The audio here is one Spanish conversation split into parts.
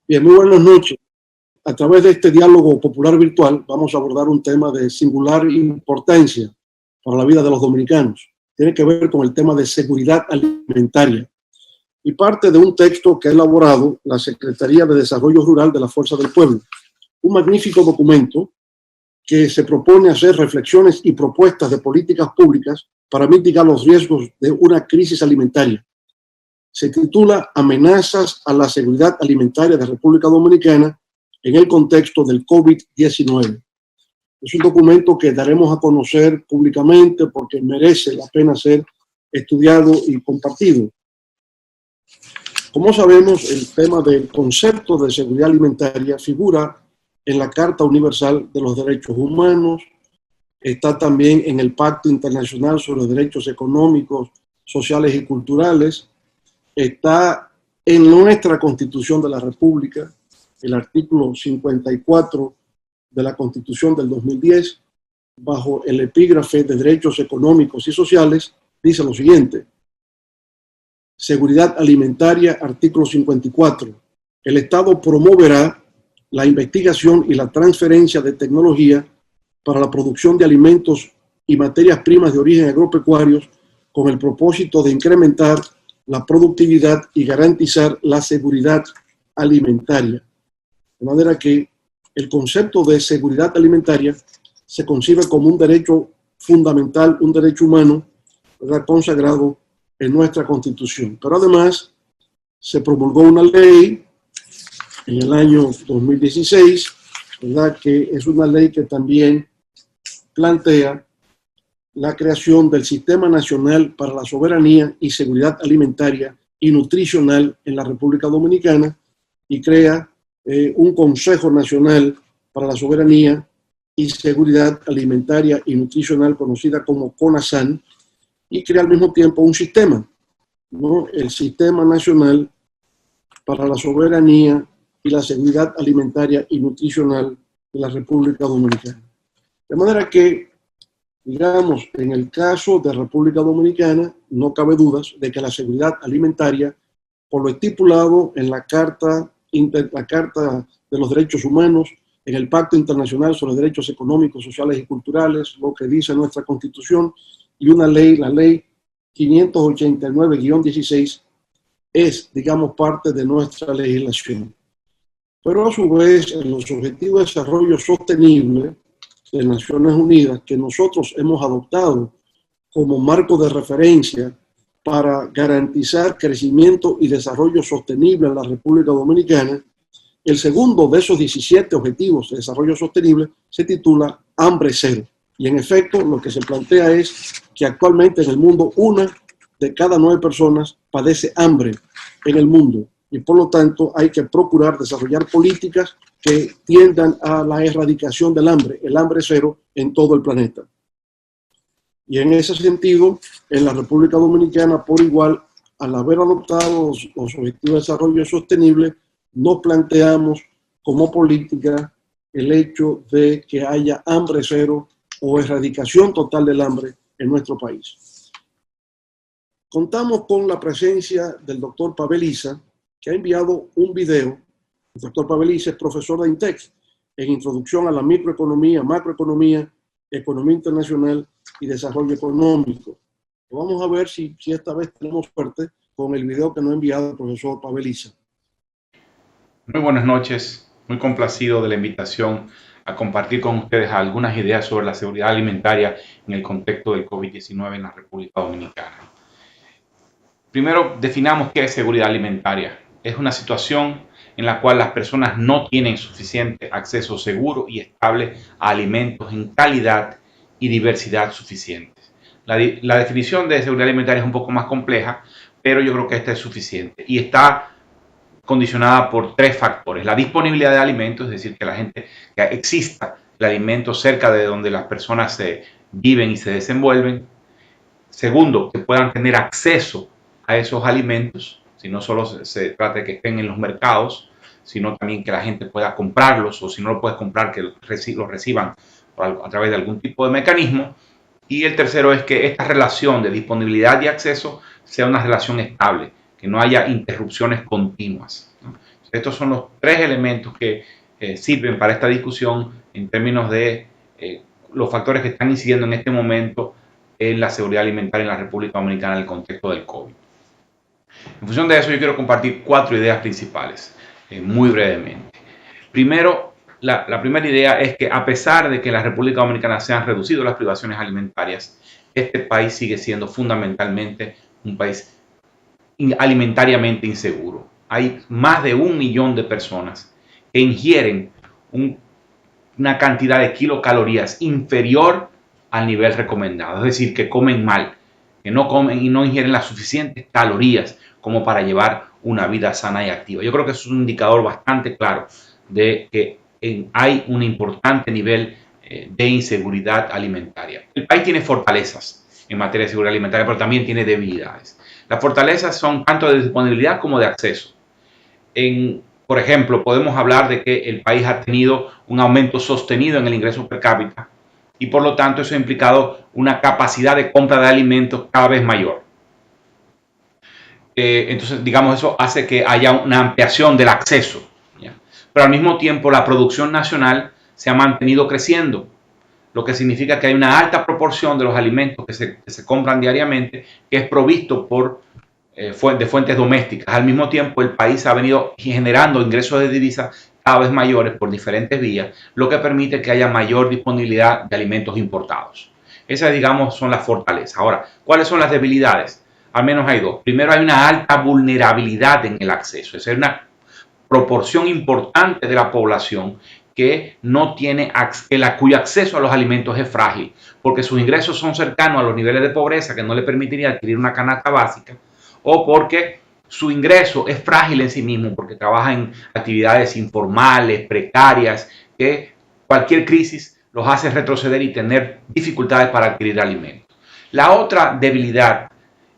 Bien, muy buenas noches. A través de este diálogo popular virtual vamos a abordar un tema de singular importancia para la vida de los dominicanos. Tiene que ver con el tema de seguridad alimentaria y parte de un texto que ha elaborado la Secretaría de Desarrollo Rural de la Fuerza del Pueblo. Un magnífico documento que se propone hacer reflexiones y propuestas de políticas públicas para mitigar los riesgos de una crisis alimentaria. Se titula Amenazas a la seguridad alimentaria de República Dominicana en el contexto del COVID-19. Es un documento que daremos a conocer públicamente porque merece la pena ser estudiado y compartido. Como sabemos, el tema del concepto de seguridad alimentaria figura en la Carta Universal de los Derechos Humanos, está también en el Pacto Internacional sobre los Derechos Económicos, Sociales y Culturales, está en nuestra Constitución de la República, el artículo 54 de la Constitución del 2010, bajo el epígrafe de Derechos Económicos y Sociales, dice lo siguiente: Seguridad alimentaria, artículo 54. El Estado promoverá la investigación y la transferencia de tecnología para la producción de alimentos y materias primas de origen agropecuarios con el propósito de incrementar la productividad y garantizar la seguridad alimentaria. De manera que el concepto de seguridad alimentaria se concibe como un derecho fundamental, un derecho humano, ¿verdad?, consagrado en nuestra Constitución. Pero además se promulgó una ley en el año 2016, ¿verdad?, que es una ley que también plantea la creación del Sistema Nacional para la Soberanía y Seguridad Alimentaria y Nutricional en la República Dominicana y crea un Consejo Nacional para la Soberanía y Seguridad Alimentaria y Nutricional, conocida como CONASAN, y crea al mismo tiempo un sistema, ¿no?, el Sistema Nacional para la Soberanía y la Seguridad Alimentaria y Nutricional de la República Dominicana. De manera que, digamos, en el caso de República Dominicana, no cabe dudas de que la seguridad alimentaria, por lo estipulado en la Carta de los Derechos Humanos, en el Pacto Internacional sobre Derechos Económicos, Sociales y Culturales, lo que dice nuestra Constitución, y una ley, la Ley 589-16, es, digamos, parte de nuestra legislación. Pero a su vez, en los Objetivos de Desarrollo Sostenible de Naciones Unidas, que nosotros hemos adoptado como marco de referencia para garantizar crecimiento y desarrollo sostenible en la República Dominicana, el segundo de esos 17 objetivos de desarrollo sostenible se titula Hambre Cero. Y en efecto, lo que se plantea es que actualmente en el mundo 1 de cada 9 personas padece hambre en el mundo. Y por lo tanto hay que procurar desarrollar políticas que tiendan a la erradicación del hambre, el hambre cero en todo el planeta. Y en ese sentido, en la República Dominicana, por igual, al haber adoptado los Objetivos de Desarrollo Sostenible, no planteamos como política el hecho de que haya hambre cero o erradicación total del hambre en nuestro país. Contamos con la presencia del doctor Pavel Issa, que ha enviado un video. El doctor Pavel Issa es profesor de INTEC en Introducción a la Microeconomía, Macroeconomía, Economía Internacional y Desarrollo Económico. Vamos a ver si esta vez tenemos suerte con el video que nos ha enviado el profesor Pavel Issa. Muy buenas noches, muy complacido de la invitación a compartir con ustedes algunas ideas sobre la seguridad alimentaria en el contexto del COVID-19 en la República Dominicana. Primero, definamos qué es seguridad alimentaria. Es una situación en la cual las personas no tienen suficiente acceso seguro y estable a alimentos en calidad y diversidad suficientes. La definición de seguridad alimentaria es un poco más compleja, pero yo creo que esta es suficiente y está condicionada por 3 factores. La disponibilidad de alimentos, es decir, que exista el alimento cerca de donde las personas viven y se desenvuelven. Segundo, que puedan tener acceso a esos alimentos, si no solo se trata de que estén en los mercados, sino también que la gente pueda comprarlos, o si no lo puedes comprar, que los reciban a través de algún tipo de mecanismo. Y el tercero es que esta relación de disponibilidad y acceso sea una relación estable, que no haya interrupciones continuas, ¿no? Estos son los tres elementos que sirven para esta discusión en términos de los factores que están incidiendo en este momento en la seguridad alimentaria en la República Dominicana en el contexto del COVID. En función de eso, yo quiero compartir 4 ideas principales, muy brevemente. Primero, la primera idea es que a pesar de que en la República Dominicana se han reducido las privaciones alimentarias, este país sigue siendo fundamentalmente un país alimentariamente inseguro. Hay más de 1 millón de personas que ingieren una cantidad de kilocalorías inferior al nivel recomendado, es decir, que comen mal, que no comen y no ingieren las suficientes calorías como para llevar una vida sana y activa. Yo creo que eso es un indicador bastante claro de que hay un importante nivel de inseguridad alimentaria. El país tiene fortalezas en materia de seguridad alimentaria, pero también tiene debilidades. Las fortalezas son tanto de disponibilidad como de acceso. Por ejemplo, podemos hablar de que el país ha tenido un aumento sostenido en el ingreso per cápita y por lo tanto eso ha implicado una capacidad de compra de alimentos cada vez mayor. Entonces, digamos, eso hace que haya una ampliación del acceso, ¿ya? Pero al mismo tiempo la producción nacional se ha mantenido creciendo, lo que significa que hay una alta proporción de los alimentos que se compran diariamente que es provisto de fuentes domésticas. Al mismo tiempo, el país ha venido generando ingresos de divisas cada vez mayores por diferentes vías, lo que permite que haya mayor disponibilidad de alimentos importados. Esas, digamos, son las fortalezas. Ahora, ¿cuáles son las debilidades? Al menos hay 2. Primero, hay una alta vulnerabilidad en el acceso. Es una proporción importante de la población que no tiene cuyo acceso a los alimentos es frágil, porque sus ingresos son cercanos a los niveles de pobreza que no le permitiría adquirir una canasta básica, o porque su ingreso es frágil en sí mismo, porque trabaja en actividades informales, precarias, que cualquier crisis los hace retroceder y tener dificultades para adquirir alimentos. La otra debilidad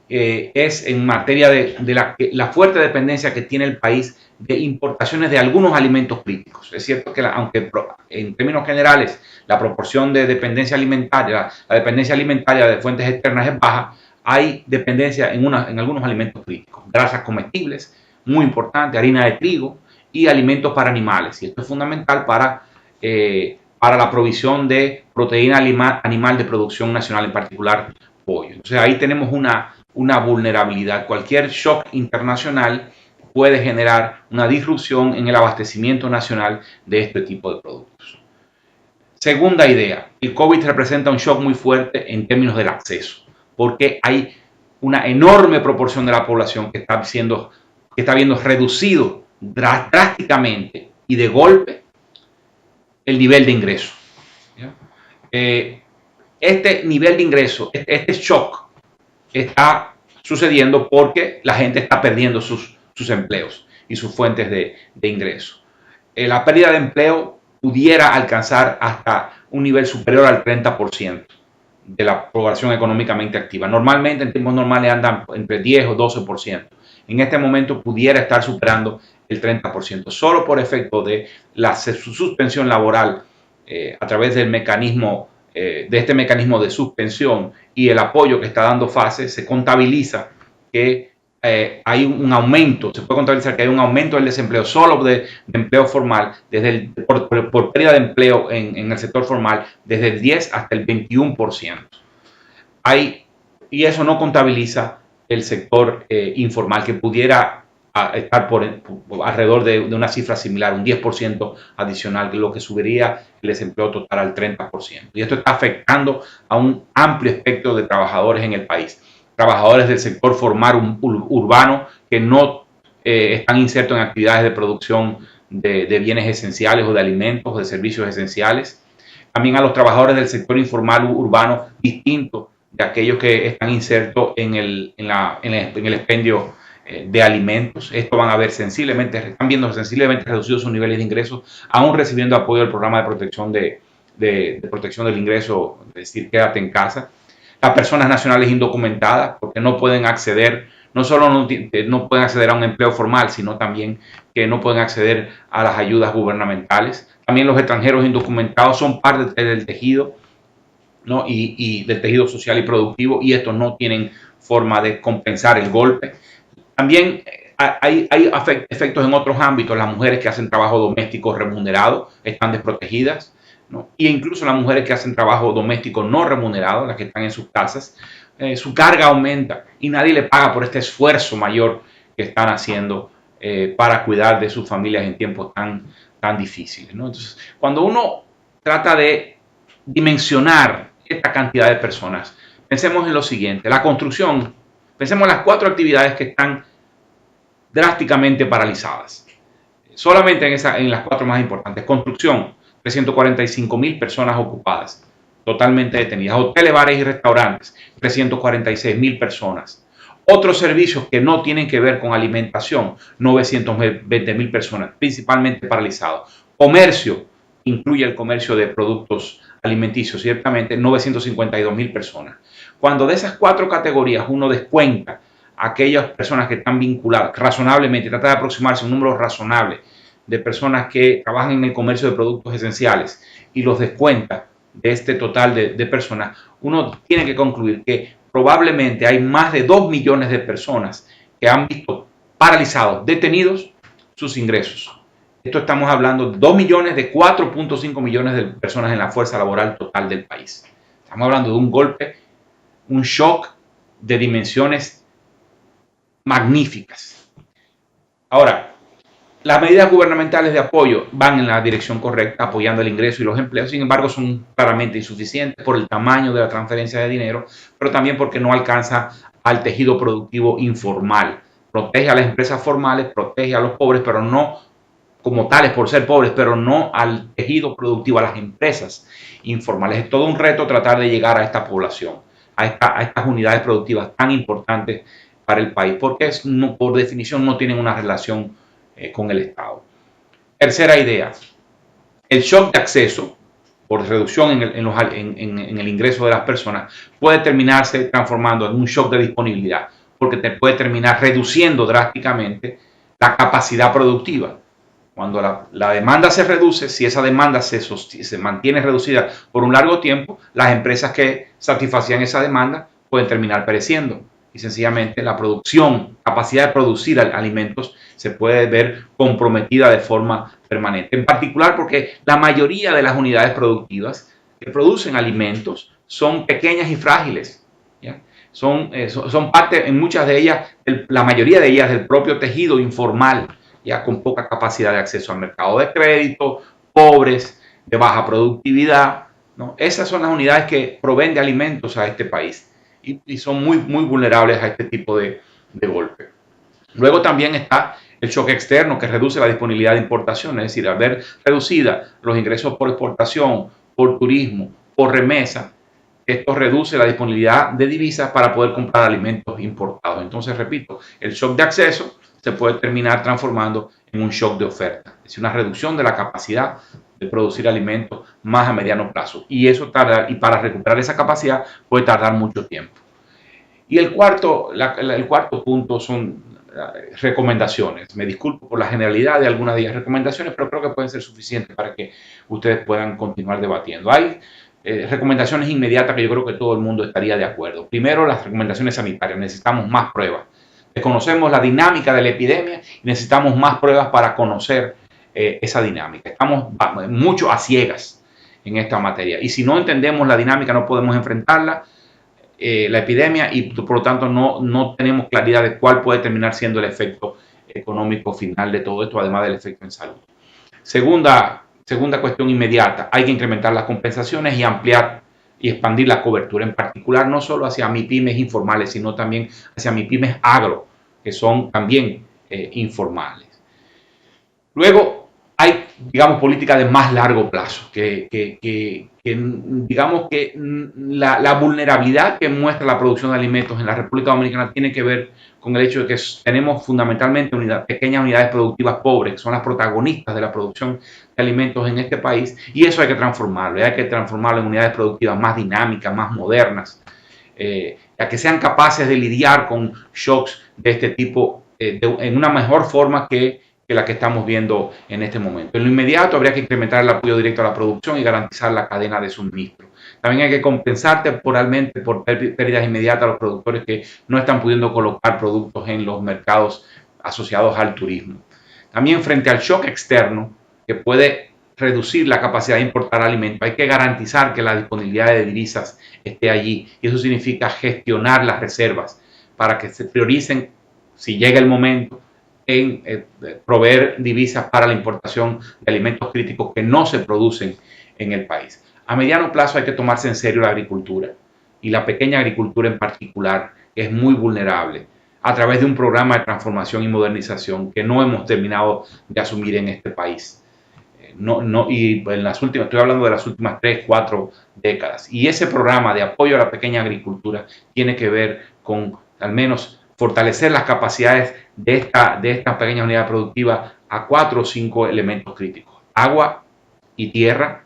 es en materia de la fuerte dependencia que tiene el país de importaciones de algunos alimentos críticos. Es cierto que aunque en términos generales la proporción de dependencia alimentaria, la dependencia alimentaria de fuentes externas es baja, hay dependencia en algunos alimentos críticos, grasas comestibles, muy importante, harina de trigo y alimentos para animales. Y esto es fundamental para la provisión de proteína animal de producción nacional, en particular pollo. Entonces ahí tenemos una vulnerabilidad. Cualquier shock internacional puede generar una disrupción en el abastecimiento nacional de este tipo de productos. Segunda idea, el COVID representa un shock muy fuerte en términos del acceso, porque hay una enorme proporción de la población que está viendo reducido drásticamente y de golpe el nivel de ingreso. Este nivel de ingreso, este shock, está sucediendo porque la gente está perdiendo sus empleos y sus fuentes de ingreso. La pérdida de empleo pudiera alcanzar hasta un nivel superior al 30% de la población económicamente activa. Normalmente, en tiempos normales, andan entre 10 o 12%. En este momento pudiera estar superando el 30%, solo por efecto de la suspensión laboral a través del mecanismo este mecanismo de suspensión y el apoyo que está dando FASE. Se contabiliza que hay un aumento, se puede contabilizar que hay un aumento del desempleo solo de empleo formal, por pérdida de empleo en el sector formal, desde el 10 hasta el 21%. Y eso no contabiliza el sector informal, que pudiera estar alrededor de una cifra similar, un 10% adicional, lo que subiría el desempleo total al 30%. Y esto está afectando a un amplio espectro de trabajadores en el país. Trabajadores del sector formal urbano que no están insertos en actividades de producción de bienes esenciales o de alimentos o de servicios esenciales. También a los trabajadores del sector informal urbano distinto de aquellos que están insertos en el expendio de alimentos. Esto están viendo sensiblemente reducidos sus niveles de ingresos, aún recibiendo apoyo del programa de protección protección del ingreso, es decir, quédate en casa. Las personas nacionales indocumentadas, porque no pueden acceder, no solo no pueden acceder a un empleo formal, sino también que no pueden acceder a las ayudas gubernamentales. También los extranjeros indocumentados son parte del tejido, ¿no? y del tejido social y productivo, y estos no tienen forma de compensar el golpe. También hay efectos en otros ámbitos. Las mujeres que hacen trabajo doméstico remunerado están desprotegidas, ¿no? Y incluso las mujeres que hacen trabajo doméstico no remunerado, las que están en sus casas, su carga aumenta y nadie le paga por este esfuerzo mayor que están haciendo para cuidar de sus familias en tiempos tan difíciles, ¿no? Entonces, cuando uno trata de dimensionar esta cantidad de personas, pensemos en lo siguiente: la construcción, pensemos en las 4 actividades que están drásticamente paralizadas. Solamente en las 4 más importantes: construcción, 345.000 personas ocupadas, totalmente detenidas. Hoteles, bares y restaurantes, 346.000 personas. Otros servicios que no tienen que ver con alimentación, 920.000 personas, principalmente paralizados. Comercio, incluye el comercio de productos alimenticios, ciertamente, 952.000 personas. Cuando de esas 4 categorías uno descuenta a aquellas personas que están vinculadas razonablemente, trata de aproximarse a un número razonable de personas que trabajan en el comercio de productos esenciales y los descuenta de este total de personas, uno tiene que concluir que probablemente hay más de 2 millones de personas que han visto paralizados, detenidos sus ingresos. Esto estamos hablando de 2 millones de 4.5 millones de personas en la fuerza laboral total del país. Estamos hablando de un golpe, un shock de dimensiones magníficas. Ahora, las medidas gubernamentales de apoyo van en la dirección correcta, apoyando el ingreso y los empleos. Sin embargo, son claramente insuficientes por el tamaño de la transferencia de dinero, pero también porque no alcanza al tejido productivo informal. Protege a las empresas formales, protege a los pobres, pero no como tales por ser pobres, pero no al tejido productivo, a las empresas informales. Es todo un reto tratar de llegar a esta población, a estas unidades productivas tan importantes para el país, porque por definición no tienen una relación con el Estado. Tercera idea: el shock de acceso por reducción en el ingreso de las personas puede terminarse transformando en un shock de disponibilidad, porque te puede terminar reduciendo drásticamente la capacidad productiva. Cuando la demanda se reduce, si esa demanda se mantiene reducida por un largo tiempo, las empresas que satisfacían esa demanda pueden terminar pereciendo. Y sencillamente la producción, capacidad de producir alimentos, se puede ver comprometida de forma permanente. En particular porque la mayoría de las unidades productivas que producen alimentos son pequeñas y frágiles, ¿ya? Son parte, en muchas de ellas, la mayoría de ellas, del propio tejido informal, ya con poca capacidad de acceso al mercado de crédito, pobres, de baja productividad, ¿no? Esas son las unidades que proveen de alimentos a este país y son muy vulnerables a este tipo de golpe. Luego también está el shock externo, que reduce la disponibilidad de importación, es decir, al ver reducida los ingresos por exportación, por turismo, por remesa, esto reduce la disponibilidad de divisas para poder comprar alimentos importados. Entonces, repito, el shock de acceso se puede terminar transformando en un shock de oferta, es decir, una reducción de la capacidad de producir alimentos más a mediano plazo. Y eso tarda, y para recuperar esa capacidad puede tardar mucho tiempo. Y el cuarto punto son recomendaciones. Me disculpo por la generalidad de algunas de ellas recomendaciones, pero creo que pueden ser suficientes para que ustedes puedan continuar debatiendo. Hay recomendaciones inmediatas que yo creo que todo el mundo estaría de acuerdo. Primero, las recomendaciones sanitarias. Necesitamos más pruebas. Desconocemos la dinámica de la epidemia y necesitamos más pruebas para conocer esa dinámica. Estamos mucho a ciegas en esta materia. Y si no entendemos la dinámica, no podemos enfrentarla, la epidemia, y por lo tanto no tenemos claridad de cuál puede terminar siendo el efecto económico final de todo esto, además del efecto en salud. Segunda cuestión inmediata: hay que incrementar las compensaciones y ampliar y expandir la cobertura, en particular no solo hacia MIPYMES informales, sino también hacia MIPYMES agro, que son también informales. Luego hay, digamos, políticas de más largo plazo, digamos que la vulnerabilidad que muestra la producción de alimentos en la República Dominicana tiene que ver con el hecho de que tenemos fundamentalmente pequeñas unidades productivas pobres, que son las protagonistas de la producción de alimentos en este país, y eso hay que transformarlo en unidades productivas más dinámicas, más modernas, a que sean capaces de lidiar con shocks de este tipo en una mejor forma que la que estamos viendo en este momento. En lo inmediato habría que incrementar el apoyo directo a la producción y garantizar la cadena de suministro. También hay que compensar temporalmente por pérdidas inmediatas a los productores que no están pudiendo colocar productos en los mercados asociados al turismo. También frente al shock externo que puede reducir la capacidad de importar alimentos, hay que garantizar que la disponibilidad de divisas esté allí, y eso significa gestionar las reservas para que se prioricen, si llega el momento, en proveer divisas para la importación de alimentos críticos que no se producen en el país. A mediano plazo hay que tomarse en serio la agricultura, y la pequeña agricultura en particular, que es muy vulnerable, a través de un programa de transformación y modernización que no hemos terminado de asumir en este país. Y en las últimas, estoy hablando de las últimas 3, 4 décadas. Y ese programa de apoyo a la pequeña agricultura tiene que ver con al menos fortalecer las capacidades de esta pequeña unidad productiva a 4 o 5 elementos críticos. Agua y tierra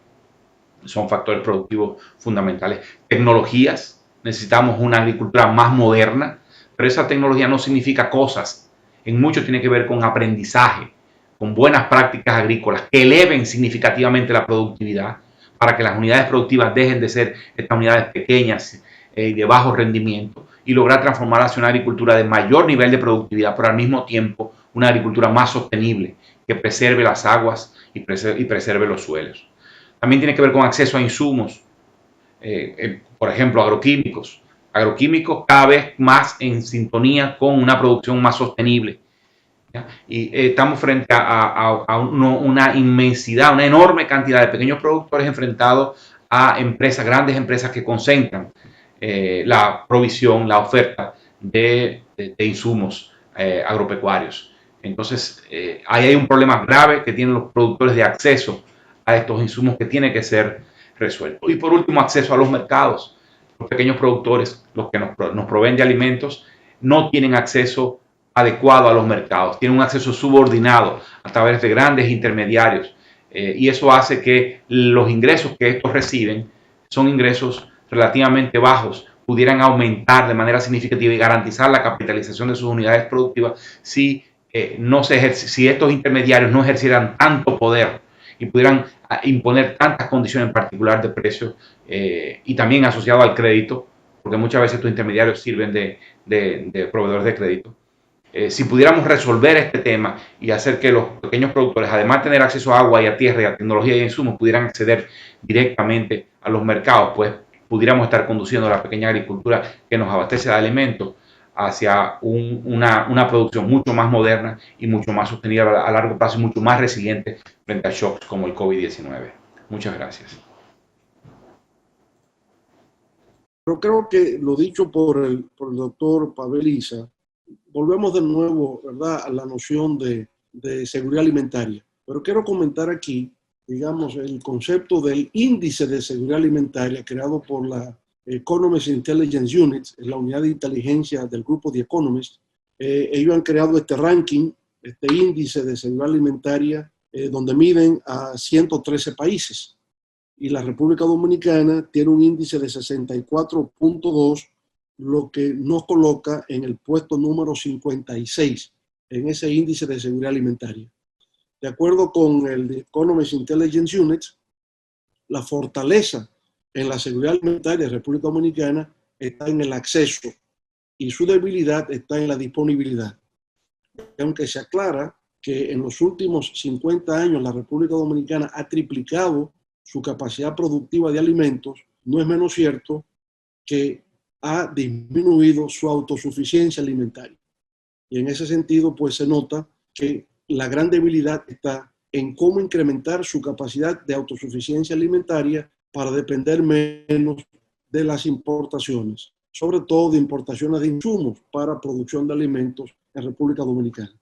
son factores productivos fundamentales. Tecnologías, necesitamos una agricultura más moderna, pero esa tecnología no significa cosas. En mucho tiene que ver con aprendizaje, con buenas prácticas agrícolas que eleven significativamente la productividad para que las unidades productivas dejen de ser estas unidades pequeñas y de bajo rendimiento, y lograr transformar hacia una agricultura de mayor nivel de productividad, pero al mismo tiempo una agricultura más sostenible que preserve las aguas y preserve los suelos. También tiene que ver con acceso a insumos, por ejemplo, agroquímicos cada vez más en sintonía con una producción más sostenible. ¿Ya? Y estamos frente a una inmensidad, una enorme cantidad de pequeños productores enfrentados a grandes empresas que concentran la provisión, la oferta de insumos agropecuarios. Entonces, ahí hay un problema grave que tienen los productores de acceso a estos insumos que tiene que ser resuelto. Y por último, acceso a los mercados. Los pequeños productores, los que nos proveen de alimentos, no tienen acceso adecuado a los mercados, tienen un acceso subordinado a través de grandes intermediarios, y eso hace que los ingresos que estos reciben son ingresos relativamente bajos, pudieran aumentar de manera significativa y garantizar la capitalización de sus unidades productivas si estos intermediarios no ejercieran tanto poder y pudieran imponer tantas condiciones en particular de precios, y también asociado al crédito, porque muchas veces estos intermediarios sirven de proveedores de crédito. Si pudiéramos resolver este tema y hacer que los pequeños productores, además de tener acceso a agua y a tierra y a tecnología y insumos, pudieran acceder directamente a los mercados, pues pudiéramos estar conduciendo a la pequeña agricultura que nos abastece de alimentos hacia una producción mucho más moderna y mucho más sostenible a largo plazo y mucho más resiliente frente a shocks como el COVID-19. Muchas gracias. Pero creo que lo dicho por el doctor Pavel Isa, volvemos de nuevo, ¿verdad?, a la noción de seguridad alimentaria. Pero quiero comentar aquí, digamos, el concepto del índice de seguridad alimentaria creado por la Economist Intelligence Unit, la unidad de inteligencia del grupo The Economist. Ellos han creado este ranking, este índice de seguridad alimentaria, donde miden a 113 países. Y la República Dominicana tiene un índice de 64.2, lo que nos coloca en el puesto número 56 en ese índice de seguridad alimentaria. De acuerdo con el Economist Intelligence Unit, la fortaleza en la seguridad alimentaria de República Dominicana está en el acceso y su debilidad está en la disponibilidad. Y aunque se aclara que en los últimos 50 años la República Dominicana ha triplicado su capacidad productiva de alimentos, no es menos cierto que ha disminuido su autosuficiencia alimentaria. Y en ese sentido, pues se nota que la gran debilidad está en cómo incrementar su capacidad de autosuficiencia alimentaria para depender menos de las importaciones, sobre todo de importaciones de insumos para producción de alimentos en República Dominicana.